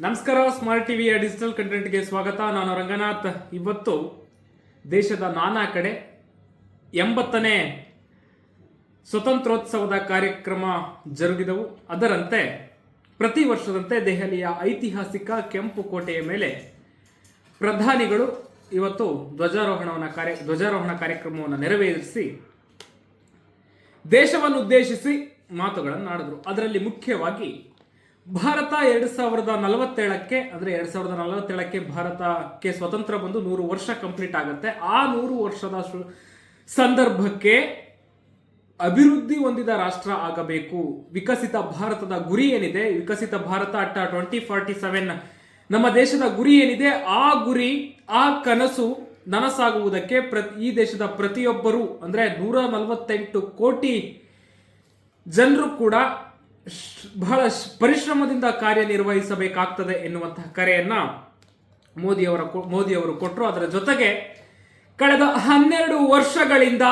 ನಮಸ್ಕಾರ. ಸ್ಮಾರ್ಟ್ ಟಿವಿಯ ಡಿಜಿಟಲ್ ಕಂಟೆಂಟ್ಗೆ ಸ್ವಾಗತ. ನಾನು ರಂಗನಾಥ್. ಇವತ್ತು ದೇಶದ ನಾನಾ ಕಡೆ 80ನೇ ಸ್ವತಂತ್ರೋತ್ಸವದ ಕಾರ್ಯಕ್ರಮ ಜರುಗಿದವು. ಅದರಂತೆ ಪ್ರತಿ ವರ್ಷದಂತೆ ದೆಹಲಿಯ ಐತಿಹಾಸಿಕ ಕೆಂಪು ಕೋಟೆಯ ಮೇಲೆ ಪ್ರಧಾನಿಗಳು ಇವತ್ತು ಧ್ವಜಾರೋಹಣ ಕಾರ್ಯಕ್ರಮವನ್ನು ನೆರವೇರಿಸಿ ದೇಶವನ್ನು ಉದ್ದೇಶಿಸಿ ಮಾತುಗಳನ್ನು ಆಡಿದ್ರು. ಅದರಲ್ಲಿ ಮುಖ್ಯವಾಗಿ ಭಾರತ 2047ಕ್ಕೆ ಅಂದರೆ 2047ಕ್ಕೆ ಭಾರತಕ್ಕೆ ಸ್ವತಂತ್ರ ಬಂದು 100 ವರ್ಷ ಕಂಪ್ಲೀಟ್ ಆಗುತ್ತೆ. ಆ 100 ವರ್ಷದ ಸಂದರ್ಭಕ್ಕೆ ಅಭಿವೃದ್ಧಿ ಹೊಂದಿದ ರಾಷ್ಟ್ರ ಆಗಬೇಕು. ವಿಕಸಿತ ಭಾರತದ ಗುರಿ ಏನಿದೆ, ವಿಕಸಿತ ಭಾರತ ಅಟ್ಟ 2047 ನಮ್ಮ ದೇಶದ ಗುರಿ ಏನಿದೆ, ಆ ಗುರಿ, ಆ ಕನಸು ನನಸಾಗುವುದಕ್ಕೆ ಈ ದೇಶದ ಪ್ರತಿಯೊಬ್ಬರು ಅಂದರೆ 148 ಕೋಟಿ ಜನರು ಕೂಡ ಬಹಳ ಪರಿಶ್ರಮದಿಂದ ಕಾರ್ಯನಿರ್ವಹಿಸಬೇಕಾಗ್ತದೆ ಎನ್ನುವಂತಹ ಕರೆಯನ್ನ ಮೋದಿಯವರು ಕೊಟ್ಟರು. ಅದರ ಜೊತೆಗೆ ಕಳೆದ 12 ವರ್ಷಗಳಿಂದ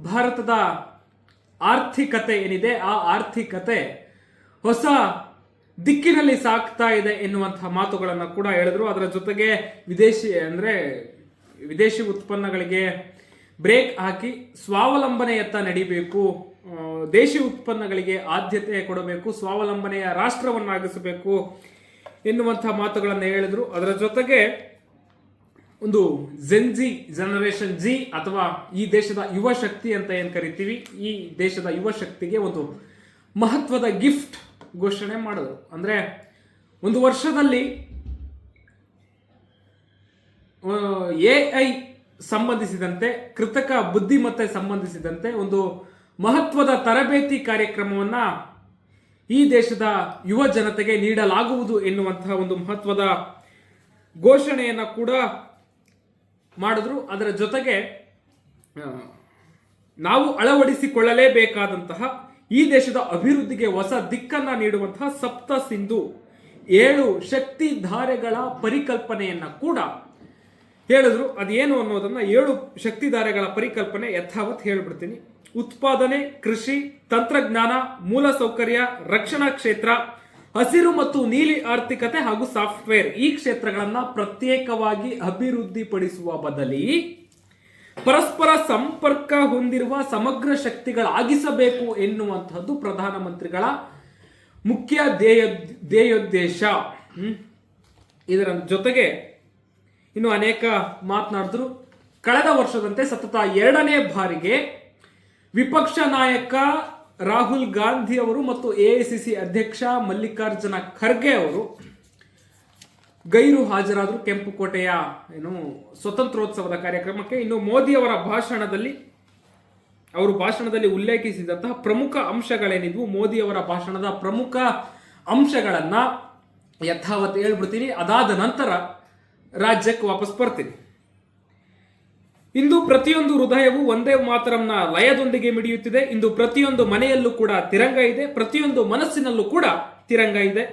ಭಾರತದ ಆರ್ಥಿಕತೆ ಏನಿದೆ, ಆ ಆರ್ಥಿಕತೆ ಹೊಸ ದಿಕ್ಕಿನಲ್ಲಿ ಸಾಗ್ತಾ ಇದೆ ಎನ್ನುವಂತಹ ಮಾತುಗಳನ್ನು ಕೂಡ ಹೇಳಿದ್ರು. ಅದರ ಜೊತೆಗೆ ವಿದೇಶಿ ಉತ್ಪನ್ನಗಳಿಗೆ ಬ್ರೇಕ್ ಹಾಕಿ ಸ್ವಾವಲಂಬನೆಯತ್ತ ನಡಿಬೇಕು, ದೇಶಿ ಉತ್ಪನ್ನಗಳಿಗೆ ಆದ್ಯತೆ ಕೊಡಬೇಕು, ಸ್ವಾವಲಂಬನೆಯ ರಾಷ್ಟ್ರವನ್ನಾಗಿಸಬೇಕು ಎನ್ನುವಂತಹ ಮಾತುಗಳನ್ನು ಹೇಳಿದ್ರು. ಅದರ ಜೊತೆಗೆ ಒಂದು ಜನರೇಷನ್ ಜಿ ಅಥವಾ ಈ ದೇಶದ ಯುವ ಶಕ್ತಿ ಅಂತ ಏನು ಕರಿತೀವಿ, ಈ ದೇಶದ ಯುವ ಶಕ್ತಿಗೆ ಒಂದು ಮಹತ್ವದ ಗಿಫ್ಟ್ ಘೋಷಣೆ ಮಾಡಿದ್ರು. ಅಂದ್ರೆ ಒಂದು ವರ್ಷದಲ್ಲಿ AI ಸಂಬಂಧಿಸಿದಂತೆ, ಕೃತಕ ಬುದ್ಧಿಮತ್ತೆ ಸಂಬಂಧಿಸಿದಂತೆ ಒಂದು ಮಹತ್ವದ ತರಬೇತಿ ಕಾರ್ಯಕ್ರಮವನ್ನ ಈ ದೇಶದ ಯುವ ಜನತೆಗೆ ನೀಡಲಾಗುವುದು ಎನ್ನುವಂತಹ ಒಂದು ಮಹತ್ವದ ಘೋಷಣೆಯನ್ನ ಕೂಡ ಮಾಡಿದ್ರು. ಅದರ ಜೊತೆಗೆ ನಾವು ಅಳವಡಿಸಿಕೊಳ್ಳಲೇಬೇಕಾದಂತಹ ಈ ದೇಶದ ಅಭಿವೃದ್ಧಿಗೆ ಹೊಸ ದಿಕ್ಕನ್ನ ನೀಡುವಂತಹ ಸಪ್ತ ಸಿಂಧು 7 ಶಕ್ತಿ ಧಾರೆಗಳ ಪರಿಕಲ್ಪನೆಯನ್ನ ಕೂಡ ಹೇಳಿದ್ರು. ಅದೇನು ಅನ್ನೋದನ್ನ 7 ಶಕ್ತಿಧಾರೆಗಳ ಪರಿಕಲ್ಪನೆ ಯಥಾವತ್ ಹೇಳ್ಬಿಡ್ತೀನಿ. ಉತ್ಪಾದನೆ, ಕೃಷಿ, ತಂತ್ರಜ್ಞಾನ, ಮೂಲಸೌಕರ್ಯ, ರಕ್ಷಣಾ ಕ್ಷೇತ್ರ, ಹಸಿರು ಮತ್ತು ನೀಲಿ ಆರ್ಥಿಕತೆ ಹಾಗೂ ಸಾಫ್ಟ್ವೇರ್. ಈ ಕ್ಷೇತ್ರಗಳನ್ನ ಪ್ರತ್ಯೇಕವಾಗಿ ಅಭಿವೃದ್ಧಿಪಡಿಸುವ ಬದಲಿ ಪರಸ್ಪರ ಸಂಪರ್ಕ ಹೊಂದಿರುವ ಸಮಗ್ರ ಶಕ್ತಿಗಳಾಗಿಸಬೇಕು ಎನ್ನುವಂತಹದ್ದು ಪ್ರಧಾನಮಂತ್ರಿಗಳ ಮುಖ್ಯ ಧ್ಯೇಯೋದ್ದೇಶ. ಇದರ ಜೊತೆಗೆ ಇನ್ನು ಅನೇಕ ಮಾತನಾಡಿದ್ರು. ಕಳೆದ ವರ್ಷದಂತೆ ಸತತ 2ನೇ ಬಾರಿಗೆ ವಿಪಕ್ಷ ನಾಯಕ ರಾಹುಲ್ ಗಾಂಧಿ ಅವರು ಮತ್ತು AICC ಅಧ್ಯಕ್ಷ ಮಲ್ಲಿಕಾರ್ಜುನ ಖರ್ಗೆ ಅವರು ಗೈರು ಹಾಜರಾದರು ಕೆಂಪುಕೋಟೆಯ ಸ್ವತಂತ್ರೋತ್ಸವದ ಕಾರ್ಯಕ್ರಮಕ್ಕೆ. ಇನ್ನು ಮೋದಿ ಅವರ ಭಾಷಣದಲ್ಲಿ ಉಲ್ಲೇಖಿಸಿದಂತಹ ಪ್ರಮುಖ ಅಂಶಗಳೇನಿದ್ವು, ಮೋದಿ ಅವರ ಭಾಷಣದ ಪ್ರಮುಖ ಅಂಶಗಳನ್ನ ಯಥಾವತ್ ಹೇಳ್ಬಿಡ್ತೀನಿ. ಅದಾದ ನಂತರ ರಾಜ್ಯಕ್ಕೆ ವಾಪಸ್ ಬರ್ತೀನಿ. ಇಂದು ಪ್ರತಿಯೊಂದು ಹೃದಯವು ಒಂದೇ ಮಾತರಂನ ಲಯದೊಂದಿಗೆ ಮಿಡಿಯುತ್ತಿದೆ. ಇಂದು ಪ್ರತಿಯೊಂದು ಮನೆಯಲ್ಲೂ ಕೂಡ ತಿರಂಗ ಇದೆ, ಪ್ರತಿಯೊಂದು ಮನಸ್ಸಿನಲ್ಲೂ ಕೂಡ ತಿರಂಗ ಇದೆ.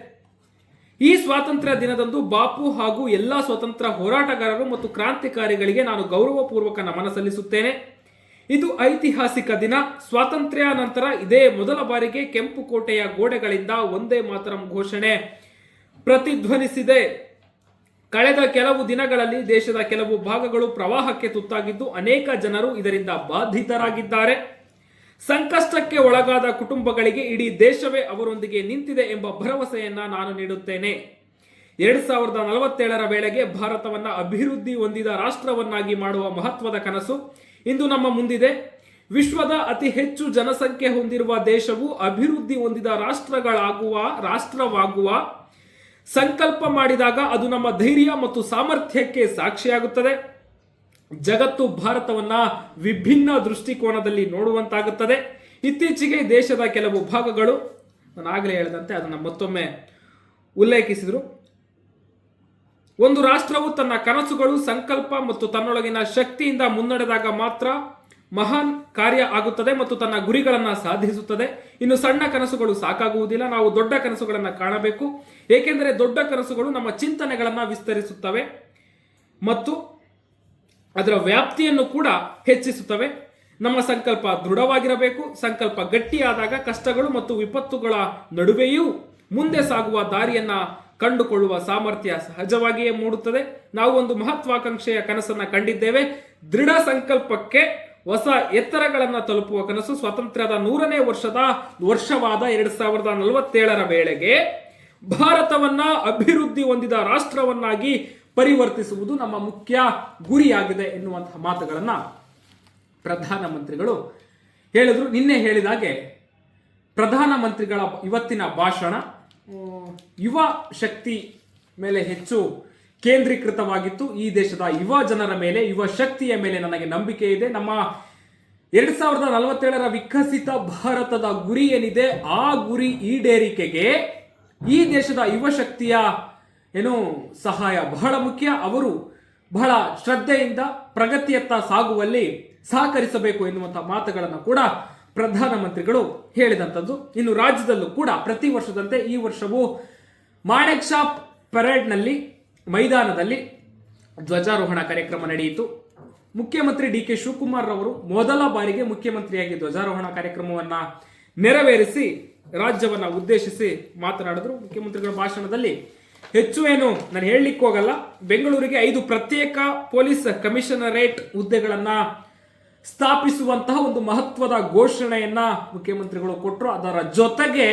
ಈ ಸ್ವಾತಂತ್ರ್ಯ ದಿನದಂದು ಬಾಪು ಹಾಗೂ ಎಲ್ಲಾ ಸ್ವತಂತ್ರ ಹೋರಾಟಗಾರರು ಮತ್ತು ಕ್ರಾಂತಿಕಾರಿಗಳಿಗೆ ನಾನು ಗೌರವಪೂರ್ವಕ ನಮನ ಸಲ್ಲಿಸುತ್ತೇನೆ. ಇದು ಐತಿಹಾಸಿಕ ದಿನ. ಸ್ವಾತಂತ್ರ್ಯ ನಂತರ ಇದೇ ಮೊದಲ ಬಾರಿಗೆ ಕೆಂಪುಕೋಟೆಯ ಗೋಡೆಗಳಿಂದ ಒಂದೇ ಮಾತರಂ ಘೋಷಣೆ ಪ್ರತಿಧ್ವನಿಸಿದೆ. ಕಳೆದ ಕೆಲವು ದಿನಗಳಲ್ಲಿ ದೇಶದ ಕೆಲವು ಭಾಗಗಳು ಪ್ರವಾಹಕ್ಕೆ ತುತ್ತಾಗಿದ್ದು ಅನೇಕ ಜನರು ಇದರಿಂದ ಬಾಧಿತರಾಗಿದ್ದಾರೆ. ಸಂಕಷ್ಟಕ್ಕೆ ಒಳಗಾದ ಕುಟುಂಬಗಳಿಗೆ ಇಡೀ ದೇಶವೇ ಅವರೊಂದಿಗೆ ನಿಂತಿದೆ ಎಂಬ ಭರವಸೆಯನ್ನ ನಾನು ನೀಡುತ್ತೇನೆ. 2047ರ ವೇಳೆಗೆ ಭಾರತವನ್ನ ಅಭಿವೃದ್ಧಿ ಹೊಂದಿದ ರಾಷ್ಟ್ರವನ್ನಾಗಿ ಮಾಡುವ ಮಹತ್ವದ ಕನಸು ಇಂದು ನಮ್ಮ ಮುಂದಿದೆ. ವಿಶ್ವದ ಅತಿ ಹೆಚ್ಚು ಜನಸಂಖ್ಯೆ ಹೊಂದಿರುವ ದೇಶವು ಅಭಿವೃದ್ಧಿ ಹೊಂದಿದ ರಾಷ್ಟ್ರವಾಗುವ ಸಂಕಲ್ಪ ಮಾಡಿದಾಗ ಅದು ನಮ್ಮ ಧೈರ್ಯ ಮತ್ತು ಸಾಮರ್ಥ್ಯಕ್ಕೆ ಸಾಕ್ಷಿಯಾಗುತ್ತದೆ. ಜಗತ್ತು ಭಾರತವನ್ನ ವಿಭಿನ್ನ ದೃಷ್ಟಿಕೋನದಲ್ಲಿ ನೋಡುವಂತಾಗುತ್ತದೆ. ಇತ್ತೀಚೆಗೆ ದೇಶದ ಕೆಲವು ಭಾಗಗಳು, ನಾನು ಆಗಲೇ ಹೇಳಿದಂತೆ ಅದನ್ನು ಮತ್ತೊಮ್ಮೆ ಉಲ್ಲೇಖಿಸಿದರು, ಒಂದು ರಾಷ್ಟ್ರವು ತನ್ನ ಕನಸುಗಳು, ಸಂಕಲ್ಪ ಮತ್ತು ತನ್ನೊಳಗಿನ ಶಕ್ತಿಯಿಂದ ಮುನ್ನಡೆದಾಗ ಮಾತ್ರ ಮಹಾನ್ ಕಾರ್ಯ ಆಗುತ್ತದೆ ಮತ್ತು ತನ್ನ ಗುರಿಗಳನ್ನು ಸಾಧಿಸುತ್ತದೆ. ಇನ್ನು ಸಣ್ಣ ಕನಸುಗಳು ಸಾಕಾಗುವುದಿಲ್ಲ, ನಾವು ದೊಡ್ಡ ಕನಸುಗಳನ್ನು ಕಾಣಬೇಕು. ಏಕೆಂದರೆ ದೊಡ್ಡ ಕನಸುಗಳು ನಮ್ಮ ಚಿಂತನೆಗಳನ್ನು ವಿಸ್ತರಿಸುತ್ತವೆ ಮತ್ತು ಅದರ ವ್ಯಾಪ್ತಿಯನ್ನು ಕೂಡ ಹೆಚ್ಚಿಸುತ್ತವೆ. ನಮ್ಮ ಸಂಕಲ್ಪ ದೃಢವಾಗಿರಬೇಕು. ಸಂಕಲ್ಪ ಗಟ್ಟಿಯಾದಾಗ ಕಷ್ಟಗಳು ಮತ್ತು ವಿಪತ್ತುಗಳ ನಡುವೆಯೂ ಮುಂದೆ ಸಾಗುವ ದಾರಿಯನ್ನ ಕಂಡುಕೊಳ್ಳುವ ಸಾಮರ್ಥ್ಯ ಸಹಜವಾಗಿಯೇ ಮೂಡುತ್ತದೆ. ನಾವು ಒಂದು ಮಹತ್ವಾಕಾಂಕ್ಷೆಯ ಕನಸನ್ನ ಕಂಡಿದ್ದೇವೆ. ದೃಢ ಸಂಕಲ್ಪಕ್ಕೆ ಹೊಸ ಎತ್ತರಗಳನ್ನು ತಲುಪುವ ಕನಸು. ಸ್ವಾತಂತ್ರ್ಯದ 100ನೇ ವರ್ಷವಾದ 2047ರ ವೇಳೆಗೆ ಭಾರತವನ್ನ ಅಭಿವೃದ್ಧಿ ಹೊಂದಿದ ರಾಷ್ಟ್ರವನ್ನಾಗಿ ಪರಿವರ್ತಿಸುವುದು ನಮ್ಮ ಮುಖ್ಯ ಗುರಿಯಾಗಿದೆ ಎನ್ನುವಂತಹ ಮಾತುಗಳನ್ನ ಪ್ರಧಾನಮಂತ್ರಿಗಳು ಹೇಳಿದ್ರು. ನಿನ್ನೆ ಹೇಳಿದಾಗೆ ಪ್ರಧಾನಮಂತ್ರಿಗಳ ಇವತ್ತಿನ ಭಾಷಣ ಯುವ ಶಕ್ತಿ ಮೇಲೆ ಹೆಚ್ಚು ಕೇಂದ್ರೀಕೃತವಾಗಿತ್ತು. ಈ ದೇಶದ ಯುವ ಜನರ ಮೇಲೆ, ಯುವ ಶಕ್ತಿಯ ಮೇಲೆ ನನಗೆ ನಂಬಿಕೆ ಇದೆ. ನಮ್ಮ 2047ರ ವಿಕಸಿತ ಭಾರತದ ಗುರಿ ಏನಿದೆ, ಆ ಗುರಿ ಈಡೇರಿಕೆಗೆ ಈ ದೇಶದ ಯುವ ಶಕ್ತಿಯ ಸಹಾಯ ಬಹಳ ಮುಖ್ಯ. ಅವರು ಬಹಳ ಶ್ರದ್ಧೆಯಿಂದ ಪ್ರಗತಿಯತ್ತ ಸಾಗುವಲ್ಲಿ ಸಹಕರಿಸಬೇಕು ಎನ್ನುವಂತಹ ಮಾತುಗಳನ್ನು ಕೂಡ ಪ್ರಧಾನಮಂತ್ರಿಗಳು ಹೇಳಿದಂಥದ್ದು. ಇನ್ನು ರಾಜ್ಯದಲ್ಲೂ ಕೂಡ ಪ್ರತಿ ವರ್ಷದಂತೆ ಈ ವರ್ಷವೂ ಮಾಣೆಕ್ ಶಾ ಪರೇಡ್ನಲ್ಲಿ ಮೈದಾನದಲ್ಲಿ ಧ್ವಜಾರೋಹಣ ಕಾರ್ಯಕ್ರಮ ನಡೆಯಿತು. ಮುಖ್ಯಮಂತ್ರಿ ಡಿ ಕೆ ಶಿವಕುಮಾರ್ ಅವರು ಮೊದಲ ಬಾರಿಗೆ ಮುಖ್ಯಮಂತ್ರಿಯಾಗಿ ಧ್ವಜಾರೋಹಣ ಕಾರ್ಯಕ್ರಮವನ್ನ ನೆರವೇರಿಸಿ ರಾಜ್ಯವನ್ನ ಉದ್ದೇಶಿಸಿ ಮಾತನಾಡಿದ್ರು. ಮುಖ್ಯಮಂತ್ರಿಗಳ ಭಾಷಣದಲ್ಲಿ ಹೆಚ್ಚು ನಾನು ಹೇಳಲಿಕ್ಕೆ ಹೋಗಲ್ಲ. ಬೆಂಗಳೂರಿಗೆ 5 ಪ್ರತ್ಯೇಕ ಪೊಲೀಸ್ ಕಮಿಷನರೇಟ್ ಹುದ್ದೆಗಳನ್ನ ಸ್ಥಾಪಿಸುವಂತಹ ಒಂದು ಮಹತ್ವದ ಘೋಷಣೆಯನ್ನ ಮುಖ್ಯಮಂತ್ರಿಗಳು ಕೊಟ್ಟರು. ಅದರ ಜೊತೆಗೆ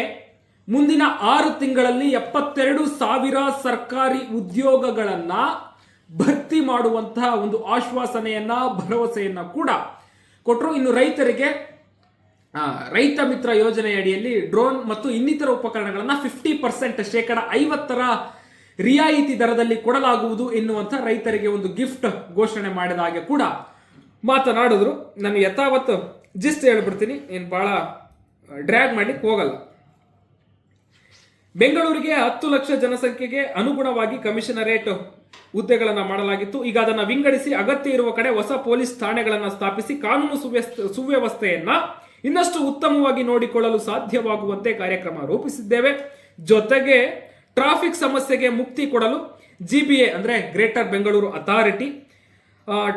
ಮುಂದಿನ 6 ತಿಂಗಳಲ್ಲಿ 72,000 ಸರ್ಕಾರಿ ಉದ್ಯೋಗಗಳನ್ನ ಭರ್ತಿ ಮಾಡುವಂತಹ ಒಂದು ಆಶ್ವಾಸನೆಯನ್ನ, ಭರವಸೆಯನ್ನ ಕೂಡ ಕೊಟ್ಟರು. ಇನ್ನು ರೈತರಿಗೆ ರೈತ ಮಿತ್ರ ಯೋಜನೆಯಡಿಯಲ್ಲಿ ಡ್ರೋನ್ ಮತ್ತು ಇನ್ನಿತರ ಉಪಕರಣಗಳನ್ನ 50% ಶೇಕಡ 50ರ ರಿಯಾಯಿತಿ ದರದಲ್ಲಿ ಕೊಡಲಾಗುವುದು ಎನ್ನುವಂತ ರೈತರಿಗೆ ಒಂದು ಗಿಫ್ಟ್ ಘೋಷಣೆ ಮಾಡಿದ ಹಾಗೆ ಕೂಡ ಮಾತನಾಡಿದ್ರು. ನಾನು ಯಥಾವತ್ ಜಿಸ್ಟ್ ಹೇಳ್ಬಿಡ್ತೀನಿ, ಏನು ಬಹಳ ಡ್ರ್ಯಾಗ್ ಮಾಡ್ಲಿಕ್ಕೆ ಹೋಗಲ್ಲ. ಬೆಂಗಳೂರಿಗೆ 10 ಲಕ್ಷ ಜನಸಂಖ್ಯೆಗೆ ಅನುಗುಣವಾಗಿ ಕಮಿಷನರೇಟ್ ಹುದ್ದೆಗಳನ್ನು ಮಾಡಲಾಗಿತ್ತು. ಈಗ ಅದನ್ನು ವಿಂಗಡಿಸಿ ಅಗತ್ಯ ಇರುವ ಕಡೆ ಹೊಸ ಪೊಲೀಸ್ ಠಾಣೆಗಳನ್ನು ಸ್ಥಾಪಿಸಿ ಕಾನೂನು ಸುವ್ಯವಸ್ಥೆಯನ್ನ ಇನ್ನಷ್ಟು ಉತ್ತಮವಾಗಿ ನೋಡಿಕೊಳ್ಳಲು ಸಾಧ್ಯವಾಗುವಂತೆ ಕಾರ್ಯಕ್ರಮ ರೂಪಿಸಿದ್ದೇವೆ. ಜೊತೆಗೆ ಟ್ರಾಫಿಕ್ ಸಮಸ್ಯೆಗೆ ಮುಕ್ತಿ ಕೊಡಲು GBA ಅಂದ್ರೆ greater Bengaluru authority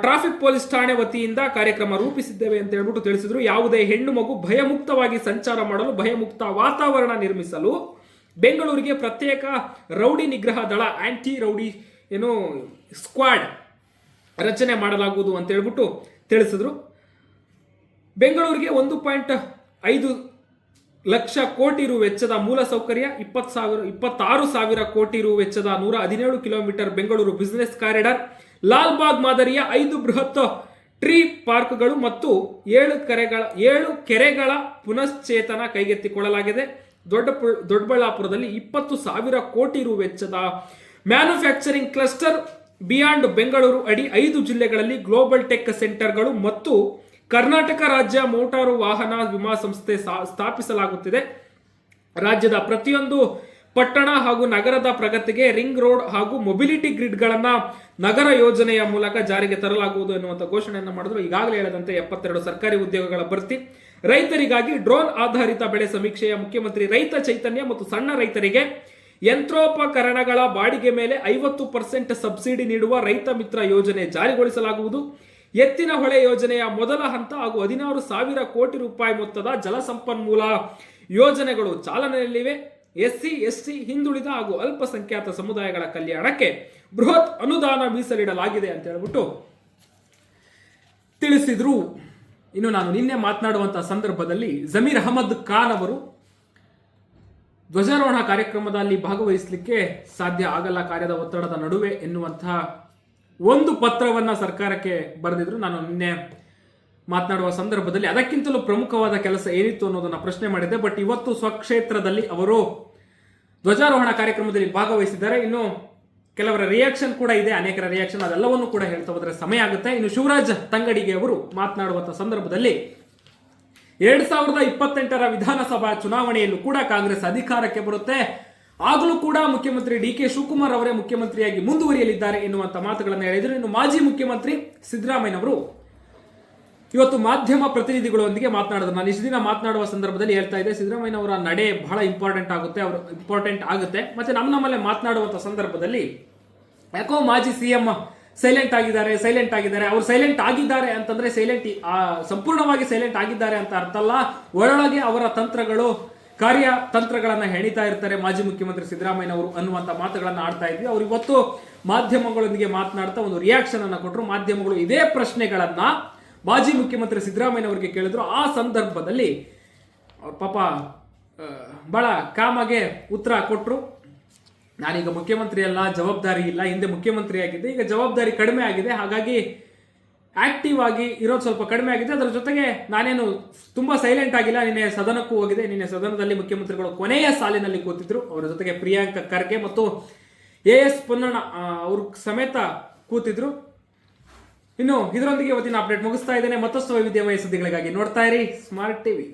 traffic police ಠಾಣೆ ವತಿಯಿಂದ ಕಾರ್ಯಕ್ರಮ ರೂಪಿಸಿದ್ದೇವೆ ಅಂತ ಹೇಳ್ಬಿಟ್ಟು ತಿಳಿಸಿದ್ರು. ಯಾವುದೇ ಹೆಣ್ಣು ಮಗು ಭಯಮುಕ್ತವಾಗಿ ಸಂಚಾರ ಮಾಡಲು ಭಯಮುಕ್ತ ವಾತಾವರಣ ನಿರ್ಮಿಸಲು ಬೆಂಗಳೂರಿಗೆ ಪ್ರತ್ಯೇಕ ರೌಡಿ ನಿಗ್ರಹ ದಳ ಆಂಟಿ ರೌಡಿ ಸ್ಕ್ವಾಡ್ ರಚನೆ ಮಾಡಲಾಗುವುದು ಅಂತ ಹೇಳ್ಬಿಟ್ಟು ತಿಳಿಸಿದ್ರು. ಬೆಂಗಳೂರಿಗೆ 1.5 ಲಕ್ಷ ಕೋಟಿ ರು ವೆಚ್ಚದ ಮೂಲಸೌಕರ್ಯ, 26,000 ಕೋಟಿ ರು ವೆಚ್ಚದ 117 kilometre Bengaluru business corridor, Lalbagh ಮಾದರಿಯ 5 ಬೃಹತ್ ಟ್ರೀ ಪಾರ್ಕ್ಗಳು ಮತ್ತು 7 ಕೆರೆಗಳ ಪುನಶ್ಚೇತನ ಕೈಗೆತ್ತಿಕೊಳ್ಳಲಾಗಿದೆ. ದೊಡ್ಡಬಳ್ಳಾಪುರದಲ್ಲಿ 20,000 ಕೋಟಿ ರು ವೆಚ್ಚದ ಮ್ಯಾನುಫ್ಯಾಕ್ಚರಿಂಗ್ ಕ್ಲಸ್ಟರ್ ಬಿಯಾಂಡ್ ಬೆಂಗಳೂರು ಅಡಿ 5 ಜಿಲ್ಲೆಗಳಲ್ಲಿ ಗ್ಲೋಬಲ್ ಟೆಕ್ ಸೆಂಟರ್ಗಳು ಮತ್ತು ಕರ್ನಾಟಕ ರಾಜ್ಯ ಮೋಟಾರು ವಾಹನ ವಿಮಾ ಸಂಸ್ಥೆ ಸ್ಥಾಪಿಸಲಾಗುತ್ತಿದೆ. ರಾಜ್ಯದ ಪ್ರತಿಯೊಂದು ಪಟ್ಟಣ ಹಾಗೂ ನಗರದ ಪ್ರಗತಿಗೆ ರಿಂಗ್ ರೋಡ್ ಹಾಗೂ ಮೊಬಿಲಿಟಿ ಗ್ರಿಡ್ಗಳನ್ನ ನಗರ ಯೋಜನೆಯ ಮೂಲಕ ಜಾರಿಗೆ ತರಲಾಗುವುದು ಎನ್ನುವಂತ ಘೋಷಣೆಯನ್ನು ಮಾಡಿದ್ರು. ಈಗಾಗಲೇ ಹೇಳಿದಂತೆ 72 ಸರ್ಕಾರಿ ಉದ್ಯೋಗಗಳ ಭರ್ತಿ, ರೈತರಿಗಾಗಿ ಡ್ರೋನ್ ಆಧಾರಿತ ಬೆಳೆ ಸಮೀಕ್ಷೆಯ ಮುಖ್ಯಮಂತ್ರಿ ರೈತ ಚೈತನ್ಯ ಮತ್ತು ಸಣ್ಣ ರೈತರಿಗೆ ಯಂತ್ರೋಪಕರಣಗಳ ಬಾಡಿಗೆ ಮೇಲೆ 50% ಸಬ್ಸಿಡಿ ನೀಡುವ ರೈತ ಮಿತ್ರ ಯೋಜನೆ ಜಾರಿಗೊಳಿಸಲಾಗುವುದು. ಎತ್ತಿನ ಹೊಳೆ ಯೋಜನೆಯ ಮೊದಲ ಹಂತ ಹಾಗೂ 16,000 ಕೋಟಿ ರೂಪಾಯಿ ಮೊತ್ತದ ಜಲಸಂಪನ್ಮೂಲ ಯೋಜನೆಗಳು ಚಾಲನೆಯಲ್ಲಿವೆ. SC, ST, ಹಿಂದುಳಿದ ಹಾಗೂ ಅಲ್ಪಸಂಖ್ಯಾತ ಸಮುದಾಯಗಳ ಕಲ್ಯಾಣಕ್ಕೆ ಬೃಹತ್ ಅನುದಾನ ಮೀಸಲಿಡಲಾಗಿದೆ ಅಂತ ಹೇಳ್ಬಿಟ್ಟು ತಿಳಿಸಿದ್ರು. ಇನ್ನು ನಾನು ನಿನ್ನೆ ಮಾತನಾಡುವಂತಹ ಸಂದರ್ಭದಲ್ಲಿ ಜಮೀರ್ ಅಹಮದ್ ಖಾನ್ ಅವರು ಧ್ವಜಾರೋಹಣ ಕಾರ್ಯಕ್ರಮದಲ್ಲಿ ಭಾಗವಹಿಸಲಿಕ್ಕೆ ಸಾಧ್ಯ ಆಗಲ್ಲ ಕಾರ್ಯದ ಒತ್ತಡದ ನಡುವೆ ಎನ್ನುವಂತಹ ಒಂದು ಪತ್ರವನ್ನ ಸರ್ಕಾರಕ್ಕೆ ಬರೆದಿದ್ರು. ನಾನು ನಿನ್ನೆ ಮಾತನಾಡುವ ಸಂದರ್ಭದಲ್ಲಿ ಅದಕ್ಕಿಂತಲೂ ಪ್ರಮುಖವಾದ ಕೆಲಸ ಏನಿತ್ತು ಅನ್ನೋದನ್ನ ಪ್ರಶ್ನೆ ಮಾಡಿದ್ದೆ. ಬಟ್ ಇವತ್ತು ಸ್ವಕ್ಷೇತ್ರದಲ್ಲಿ ಅವರು ಧ್ವಜಾರೋಹಣ ಕಾರ್ಯಕ್ರಮದಲ್ಲಿ ಭಾಗವಹಿಸಿದ್ದಾರೆ. ಇನ್ನು ಕೆಲವರ ರಿಯಾಕ್ಷನ್ ಕೂಡ ಇದೆ, ಅನೇಕರ ರಿಯಾಕ್ಷನ್, ಅದೆಲ್ಲವನ್ನು ಕೂಡ ಹೇಳ್ತಾ ಹೋದ್ರೆ ಸಮಯ ಆಗುತ್ತೆ. ಇನ್ನು ಶಿವರಾಜ್ ತಂಗಡಿಗೆ ಅವರು ಮಾತನಾಡುವಂತಹ ಸಂದರ್ಭದಲ್ಲಿ 2028ರ ವಿಧಾನಸಭಾ ಚುನಾವಣೆಯಲ್ಲೂ ಕೂಡ ಕಾಂಗ್ರೆಸ್ ಅಧಿಕಾರಕ್ಕೆ ಬರುತ್ತೆ, ಆಗಲೂ ಕೂಡ ಮುಖ್ಯಮಂತ್ರಿ ಡಿ ಕೆ ಶಿವಕುಮಾರ್ ಅವರೇ ಮುಖ್ಯಮಂತ್ರಿಯಾಗಿ ಮುಂದುವರಿಯಲಿದ್ದಾರೆ ಎನ್ನುವಂತ ಮಾತುಗಳನ್ನು ಹೇಳಿದರು. ಇನ್ನು ಮಾಜಿ ಮುಖ್ಯಮಂತ್ರಿ ಸಿದ್ದರಾಮಯ್ಯನವರು ಇವತ್ತು ಮಾಧ್ಯಮ ಪ್ರತಿನಿಧಿಗಳೊಂದಿಗೆ ಮಾತನಾಡಿದ್ರು. ನಾನು ಇಷ್ಟು ದಿನ ಮಾತನಾಡುವ ಸಂದರ್ಭದಲ್ಲಿ ಹೇಳ್ತಾ ಇದ್ದೆ, ಸಿದ್ದರಾಮಯ್ಯನವರ ನಡೆ ಬಹಳ ಇಂಪಾರ್ಟೆಂಟ್ ಆಗುತ್ತೆ. ಮತ್ತೆ ನಮ್ಮಲ್ಲೇ ಮಾತನಾಡುವಂತ ಸಂದರ್ಭದಲ್ಲಿ ಯಾಕೋ ಮಾಜಿ CM ಸೈಲೆಂಟ್ ಆಗಿದ್ದಾರೆ. ಅವ್ರು ಸೈಲೆಂಟ್ ಆಗಿದ್ದಾರೆ ಅಂತಂದ್ರೆ ಸಂಪೂರ್ಣವಾಗಿ ಸೈಲೆಂಟ್ ಆಗಿದ್ದಾರೆ ಅಂತ ಅರ್ಥ ಅಲ್ಲ. ಒಳಗೆ ಅವರ ತಂತ್ರಗಳು ಕಾರ್ಯತಂತ್ರಗಳನ್ನ ಹೆಣಿತಾ ಇರ್ತಾರೆ ಮಾಜಿ ಮುಖ್ಯಮಂತ್ರಿ ಸಿದ್ದರಾಮಯ್ಯನವರು ಅನ್ನುವಂತ ಮಾತುಗಳನ್ನ ಆಡ್ತಾ ಇದ್ವಿ. ಅವರು ಇವತ್ತು ಮಾಧ್ಯಮಗಳೊಂದಿಗೆ ಮಾತನಾಡ್ತಾ ಒಂದು ರಿಯಾಕ್ಷನ್ ಅನ್ನ ಕೊಟ್ಟರು. ಮಾಧ್ಯಮಗಳು ಇದೇ ಪ್ರಶ್ನೆಗಳನ್ನ ಮಾಜಿ ಮುಖ್ಯಮಂತ್ರಿ ಸಿದ್ದರಾಮಯ್ಯನವರಿಗೆ ಕೇಳಿದ್ರು. ಆ ಸಂದರ್ಭದಲ್ಲಿ ಅವ್ರ ಪಾಪ ಬಹಳ ಕಾಮಾಗೆ ಉತ್ತರ ಕೊಟ್ಟರು. ನಾನೀಗ ಮುಖ್ಯಮಂತ್ರಿ ಅಲ್ಲ, ಜವಾಬ್ದಾರಿ ಇಲ್ಲ, ಹಿಂದೆ ಮುಖ್ಯಮಂತ್ರಿ ಆಗಿದ್ದೆ, ಈಗ ಜವಾಬ್ದಾರಿ ಕಡಿಮೆ ಆಗಿದೆ, ಹಾಗಾಗಿ ಆಕ್ಟಿವ್ ಆಗಿ ಇರೋದು ಸ್ವಲ್ಪ ಕಡಿಮೆ ಆಗಿದೆ. ಅದರ ಜೊತೆಗೆ ನಾನೇನು ತುಂಬಾ ಸೈಲೆಂಟ್ ಆಗಿಲ್ಲ. ನಿನ್ನೆ ಸದನಕ್ಕೂ ಹೋಗಿದೆ. ನಿನ್ನೆ ಸದನದಲ್ಲಿ ಮುಖ್ಯಮಂತ್ರಿಗಳು ಕೊನೆಯ ಸಾಲಿನಲ್ಲಿ ಕೂತಿದ್ರು. ಅವರ ಜೊತೆಗೆ ಪ್ರಿಯಾಂಕ ಖರ್ಗೆ ಮತ್ತು ಎಸ್ ಪೊನ್ನಣ್ಣ ಅವ್ರ ಸಮೇತ ಕೂತಿದ್ರು. ಇನ್ನು ಇದರೊಂದಿಗೆ ಇವತ್ತಿನ ಅಪ್ಡೇಟ್ ಮುಗಿಸ್ತಾ ಇದ್ದೇನೆ. ಮತ್ತಷ್ಟು ವೈವಿಧ್ಯಮಯ ಸುದ್ದಿಗಳಿಗಾಗಿ ನೋಡ್ತಾ ಇರಿ ಸ್ಮಾರ್ಟ್ ಟಿವಿ.